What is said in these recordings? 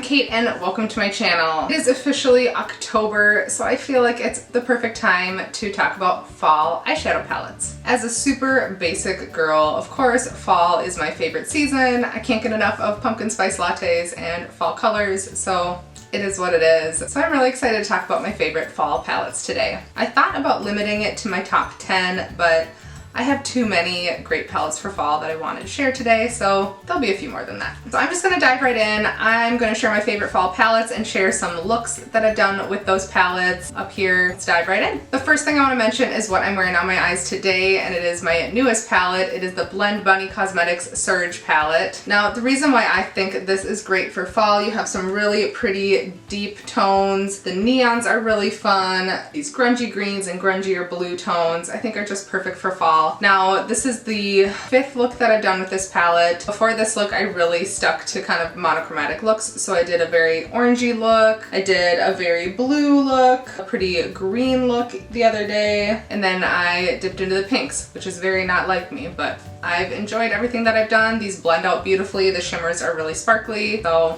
Kate and welcome to my channel. It is officially October, so I feel like it's the perfect time to talk about fall eyeshadow palettes. As a super basic girl, of course, fall is my favorite season. I can't get enough of pumpkin spice lattes and fall colors, so it is what it is. So I'm really excited to talk about my favorite fall palettes today. I thought about limiting it to my top 10, but I have too many great palettes for fall that I wanted to share today, so there'll be a few more than that. So I'm just gonna dive right in. I'm gonna share my favorite fall palettes and share some looks that I've done with those palettes up here. Let's dive right in. The first thing I wanna mention is what I'm wearing on my eyes today, and it is my newest palette. It is the Blend Bunny Cosmetics Surge palette. Now, the reason why I think this is great for fall, you have some really pretty deep tones. The neons are really fun. These grungy greens and grungier blue tones I think are just perfect for fall. Now, this is the 5th look that I've done with this palette. Before this look, I really stuck to kind of monochromatic looks. So I did a very orangey look, I did a very blue look, a pretty green look the other day, and then I dipped into the pinks, which is very not like me, but I've enjoyed everything that I've done. These blend out beautifully. The shimmers are really sparkly, so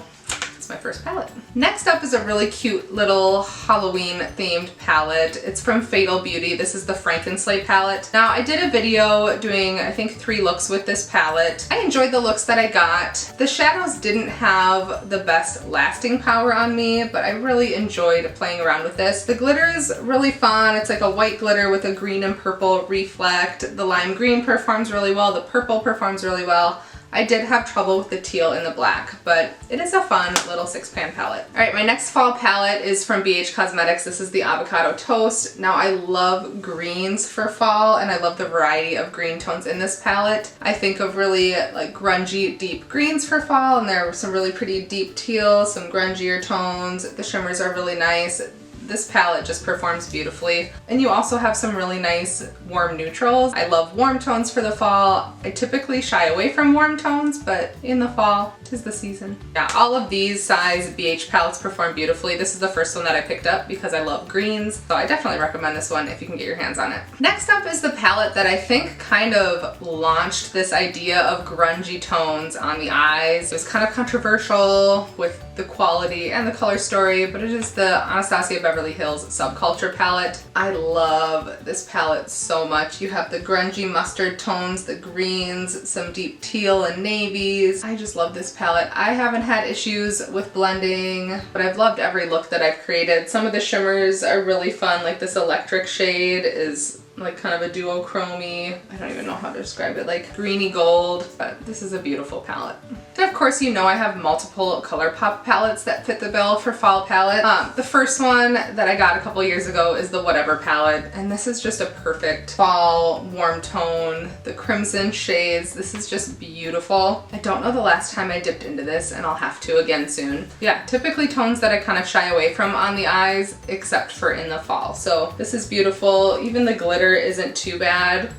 my first palette. Next up is a really cute little Halloween themed palette. It's from Fatal Beauty. This is the Frankenslay palette. Now, I did a video doing, I think, 3 looks with this palette. I enjoyed the looks that I got. The shadows didn't have the best lasting power on me, but I really enjoyed playing around with this. The glitter is really fun. It's like a white glitter with a green and purple reflect. The lime green performs really well. The purple performs really well. I did have trouble with the teal and the black, but it is a fun little 6-pan palette. All right, my next fall palette is from BH Cosmetics. This is the Avocado Toast. Now, I love greens for fall, and I love the variety of green tones in this palette. I think of really like grungy, deep greens for fall, and there are some really pretty deep teals, some grungier tones. The shimmers are really nice. This palette just performs beautifully. And you also have some really nice warm neutrals. I love warm tones for the fall. I typically shy away from warm tones, but in the fall, 'tis the season. Yeah, all of these size BH palettes perform beautifully. This is the first one that I picked up because I love greens, so I definitely recommend this one if you can get your hands on it. Next up is the palette that I think kind of launched this idea of grungy tones on the eyes. It was kind of controversial with the quality and the color story, but it is the Anastasia Beverly Hills Subculture palette. I love this palette so much. You have the grungy mustard tones, the greens, some deep teal and navies. I just love this palette. I haven't had issues with blending, but I've loved every look that I've created. Some of the shimmers are really fun, like this electric shade is like kind of a duochrome-y, I don't even know how to describe it, like greeny gold, but this is a beautiful palette. And of course, you know I have multiple Colourpop palettes that fit the bill for fall palette. The first one that I got a couple years ago is the Whatever palette, and this is just a perfect fall warm tone. The crimson shades, this is just beautiful. I don't know the last time I dipped into this, and I'll have to again soon. Yeah, typically tones that I kind of shy away from on the eyes, except for in the fall. So this is beautiful. Even the glitter isn't too bad.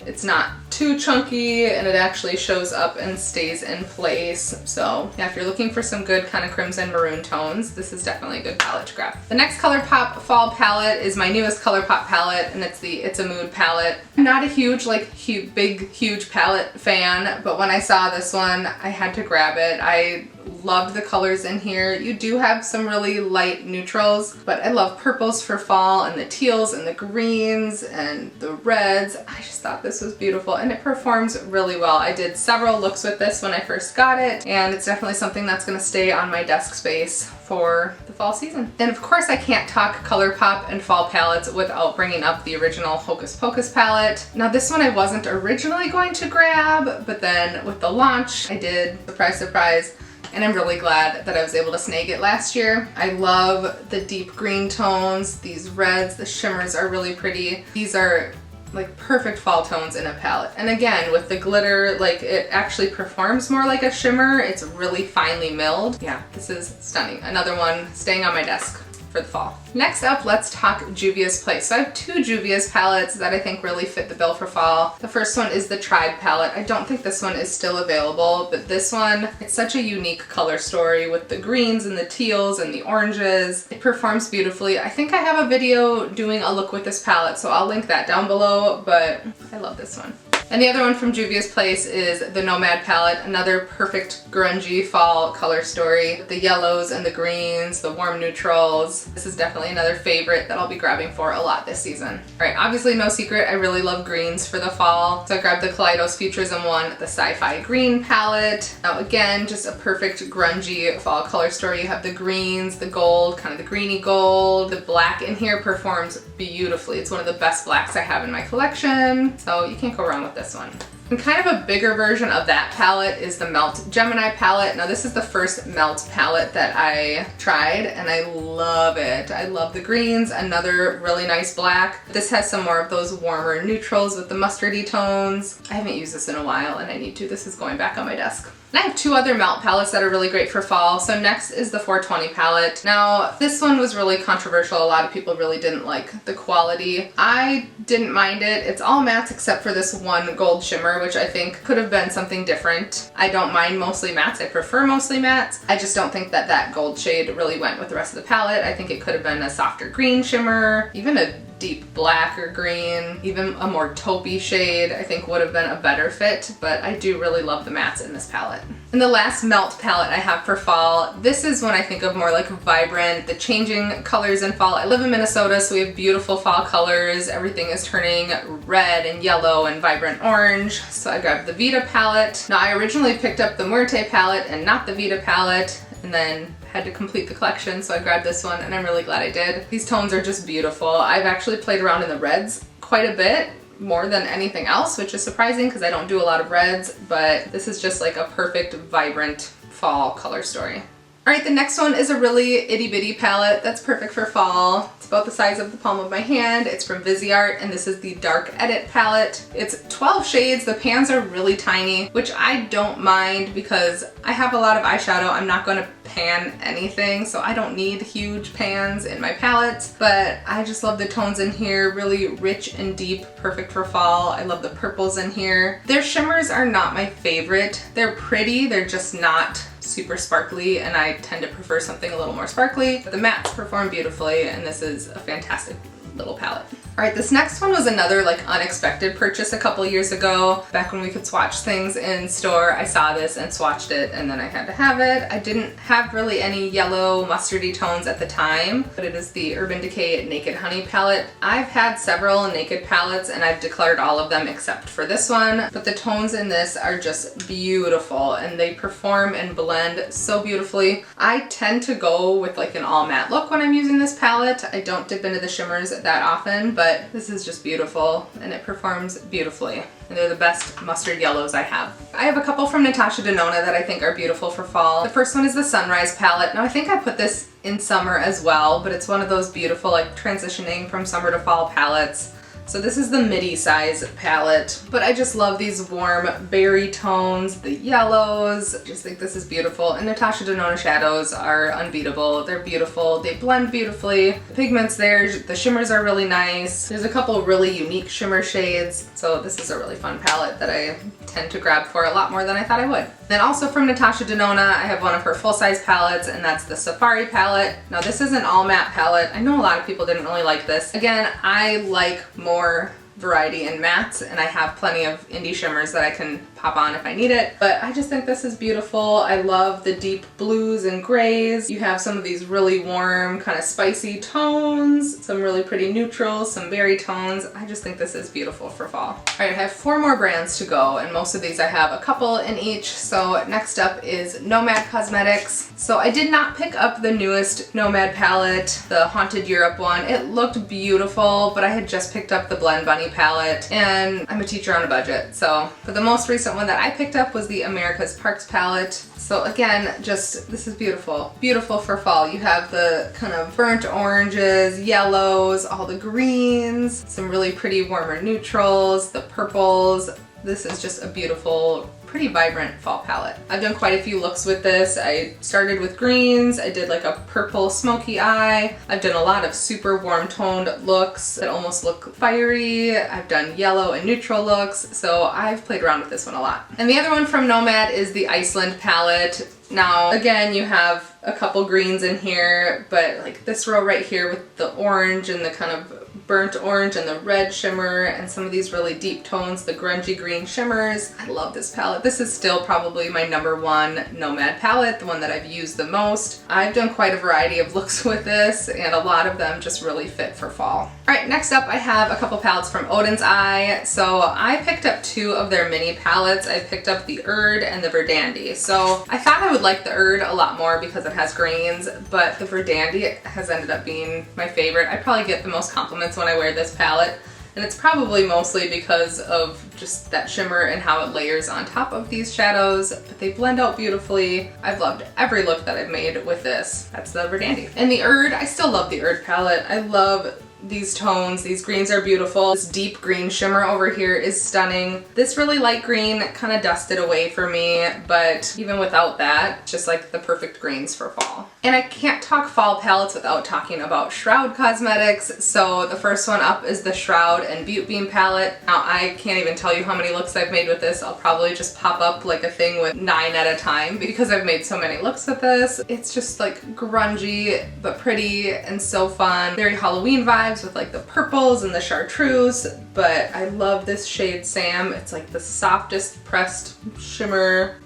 It's not too chunky, and it actually shows up and stays in place. So yeah, if you're looking for some good kind of crimson maroon tones, this is definitely a good palette to grab. The next Colourpop fall palette is my newest Colourpop palette, and it's the It's a Mood palette. I'm not a huge, big, huge palette fan, but when I saw this one, I had to grab it. I loved the colors in here. You do have some really light neutrals, but I love purples for fall, and the teals and the greens and the reds. I just thought this was beautiful, and it performs really well. I did several looks with this when I first got it, and it's definitely something that's gonna stay on my desk space for the fall season. And of course, I can't talk Colourpop and fall palettes without bringing up the original Hocus Pocus palette. Now, this one I wasn't originally going to grab, but then with the launch, I did. Surprise, surprise. And I'm really glad that I was able to snag it last year. I love the deep green tones, these reds, the shimmers are really pretty. These are like perfect fall tones in a palette. And again, with the glitter, like it actually performs more like a shimmer. It's really finely milled. Yeah, this is stunning. Another one staying on my desk for the fall. Next up, let's talk Juvia's Place. So I have 2 Juvia's palettes that I think really fit the bill for fall. The first one is the Tribe palette. I don't think this one is still available, but this one, it's such a unique color story with the greens and the teals and the oranges. It performs beautifully. I think I have a video doing a look with this palette, so I'll link that down below, but I love this one. And the other one from Juvia's Place is the Nomad Palette, another perfect grungy fall color story. The yellows and the greens, the warm neutrals. This is definitely another favorite that I'll be grabbing for a lot this season. All right, obviously no secret, I really love greens for the fall. So I grabbed the Kaleidos Futurism one, the Sci-Fi Green palette. Now again, just a perfect grungy fall color story. You have the greens, the gold, kind of the greeny gold. The black in here performs beautifully. It's one of the best blacks I have in my collection. So you can't go wrong with this one. And kind of a bigger version of that palette is the Melt Gemini palette. Now this is the first Melt palette that I tried and I love it. I love the greens, another really nice black. This has some more of those warmer neutrals with the mustardy tones. I haven't used this in a while and I need to. This is going back on my desk. And I have two other Melt palettes that are really great for fall. So next is the 420 palette. Now this one was really controversial. A lot of people really didn't like the quality. I didn't mind it. It's all mattes except for this one gold shimmer, which I think could have been something different. I don't mind mostly mattes. I prefer mostly mattes. I just don't think that that gold shade really went with the rest of the palette. I think it could have been a softer green shimmer, even a deep black or green, even a more taupey shade I think would have been a better fit, but I do really love the mattes in this palette. And the last Melt palette I have for fall, this is when I think of more like vibrant, the changing colors in fall. I live in Minnesota, so we have beautiful fall colors. Everything is turning red and yellow and vibrant orange. So I grabbed the Vida palette. Now I originally picked up the Muerte palette and not the Vida palette, and then had to complete the collection, so I grabbed this one and I'm really glad I did. These tones are just beautiful. I've actually played around in the reds quite a bit, more than anything else, which is surprising because I don't do a lot of reds, but this is just like a perfect, vibrant fall color story. All right, the next one is a really itty bitty palette that's perfect for fall. It's about the size of the palm of my hand. It's from Viseart, and this is the Dark Edit palette. It's 12 shades. The pans are really tiny, which I don't mind because I have a lot of eyeshadow. I'm not going to pan anything, so I don't need huge pans in my palettes, but I just love the tones in here. Really rich and deep, perfect for fall. I love the purples in here. Their shimmers are not my favorite. They're pretty, they're just not super sparkly, and I tend to prefer something a little more sparkly. But the mattes perform beautifully, and this is a fantastic little palette. All right, this next one was another like unexpected purchase a couple years ago. Back when we could swatch things in store, I saw this and swatched it, and then I had to have it. I didn't have really any yellow mustardy tones at the time, but it is the Urban Decay Naked Honey palette. I've had several Naked palettes and I've declared all of them except for this one, but the tones in this are just beautiful and they perform and blend so beautifully. I tend to go with like an all matte look when I'm using this palette. I don't dip into the shimmers that often, but this is just beautiful and it performs beautifully. And they're the best mustard yellows I have. I have a couple from Natasha Denona that I think are beautiful for fall. The first one is the Sunrise palette. Now I think I put this in summer as well, but it's one of those beautiful like transitioning from summer to fall palettes. So this is the midi size palette, but I just love these warm berry tones, the yellows. I just think this is beautiful. And Natasha Denona shadows are unbeatable. They're beautiful. They blend beautifully. The pigments there, the shimmers are really nice. There's a couple really unique shimmer shades. So this is a really fun palette that I tend to grab for a lot more than I thought I would. Then also from Natasha Denona, I have one of her full-size palettes, and that's the Safari palette. Now this is an all matte palette. I know a lot of people didn't really like this. Again, I like more variety in mattes, and I have plenty of indie shimmers that I can pop on if I need it, but I just think this is beautiful. I love the deep blues and grays. You have some of these really warm, kind of spicy tones, some really pretty neutrals, some berry tones. I just think this is beautiful for fall. All right, I have 4 more brands to go, and most of these I have a couple in each. So next up is Nomad Cosmetics. So I did not pick up the newest Nomad palette, the Haunted Europe one. It looked beautiful, but I had just picked up the Blend Bunny palette, and I'm a teacher on a budget. So for the most recent one that I picked up was the America's Parks palette. So again, just this is beautiful. Beautiful for fall. You have the kind of burnt oranges, yellows, all the greens, some really pretty warmer neutrals, the purples. This is just a beautiful, pretty vibrant fall palette. I've done quite a few looks with this. I started with greens, I did like a purple smoky eye. I've done a lot of super warm toned looks that almost look fiery. I've done yellow and neutral looks, so I've played around with this one a lot. And the other one from Nomad is the Iceland palette. Now, again, you have a couple greens in here, but like this row right here with the orange and the kind of burnt orange and the red shimmer and some of these really deep tones, the grungy green shimmers. I love this palette. This is still probably my #1 Nomad palette, the one that I've used the most. I've done quite a variety of looks with this and a lot of them just really fit for fall. Alright, next up I have a couple palettes from Odin's Eye. So I picked up 2 of their mini palettes. I picked up the Erd and the Verdandi. So I thought I would like the Erd a lot more because it has greens, but the Verdandi has ended up being my favorite. I probably get the most compliments when I wear this palette, and it's probably mostly because of just that shimmer and how it layers on top of these shadows, but they blend out beautifully. I've loved every look that I've made with this. That's the Verdandi. And the Erd, I still love the Erd palette. I love these tones. These greens are beautiful. This deep green shimmer over here is stunning. This really light green kind of dusted away for me, but even without that, just like the perfect greens for fall. And I can't talk fall palettes without talking about Shroud Cosmetics. So the first one up is the Shroud and Butte Beam palette. Now I can't even tell you how many looks I've made with this. I'll probably just pop up like a thing with 9 at a time because I've made so many looks with this. It's just like grungy but pretty and so fun. Very Halloween vibes with like the purples and the chartreuse, but I love this shade Sam. It's like the softest pressed shimmer,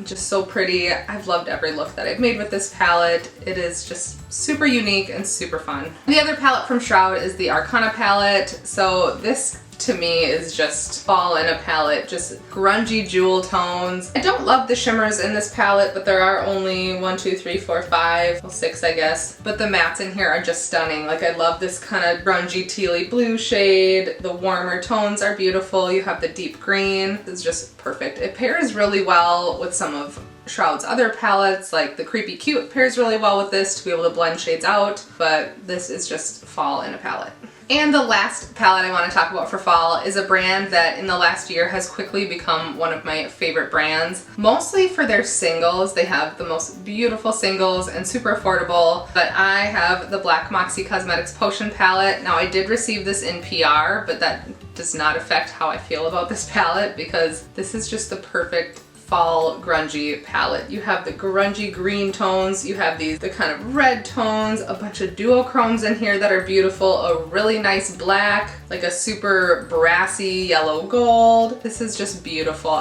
just so pretty. I've loved every look that I've made with this palette. It is just super unique and super fun. The other palette from Shroud is the Arcana Palette. So this to me is just fall in a palette, just grungy jewel tones. I don't love the shimmers in this palette, but there are only 1, 2, 3, 4, 5, well 6 I guess. But the mattes in here are just stunning. Like I love this kind of grungy tealy blue shade. The warmer tones are beautiful. You have the deep green. It's just perfect. It pairs really well with some of Shroud's other palettes, like the Creepy Cute pairs really well with this to be able to blend shades out, but this is just fall in a palette. And the last palette I want to talk about for fall is a brand that in the last year has quickly become one of my favorite brands, mostly for their singles. They have the most beautiful singles and super affordable, but I have the Black Moxie Cosmetics Potion palette. Now I did receive this in PR, but that does not affect how I feel about this palette because this is just the perfect fall grungy palette. You have the grungy green tones, you have the kind of red tones, a bunch of duochromes in here that are beautiful, a really nice black, like a super brassy yellow gold. This is just beautiful.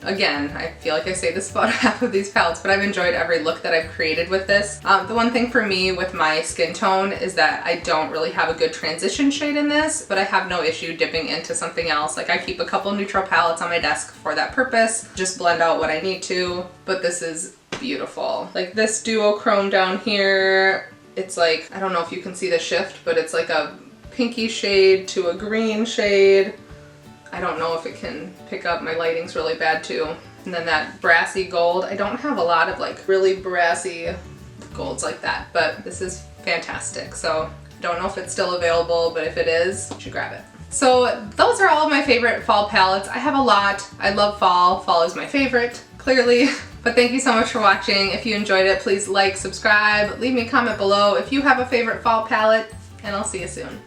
Again, I feel like I say this about half of these palettes, but I've enjoyed every look that I've created with this. The one thing for me with my skin tone is that I don't really have a good transition shade in this, but I have no issue dipping into something else. Like I keep a couple neutral palettes on my desk for that purpose, just blend out what I need to, but this is beautiful. Like this duochrome down here, it's like, I don't know if you can see the shift, but it's like a pinky shade to a green shade. I don't know if it can pick up, my lighting's really bad too. And then that brassy gold. I don't have a lot of like really brassy golds like that, but this is fantastic. So I don't know if it's still available, but if it is, you should grab it. So those are all of my favorite fall palettes. I have a lot. I love fall. Fall is my favorite, clearly. But thank you so much for watching. If you enjoyed it, please like, subscribe, leave me a comment below if you have a favorite fall palette, and I'll see you soon.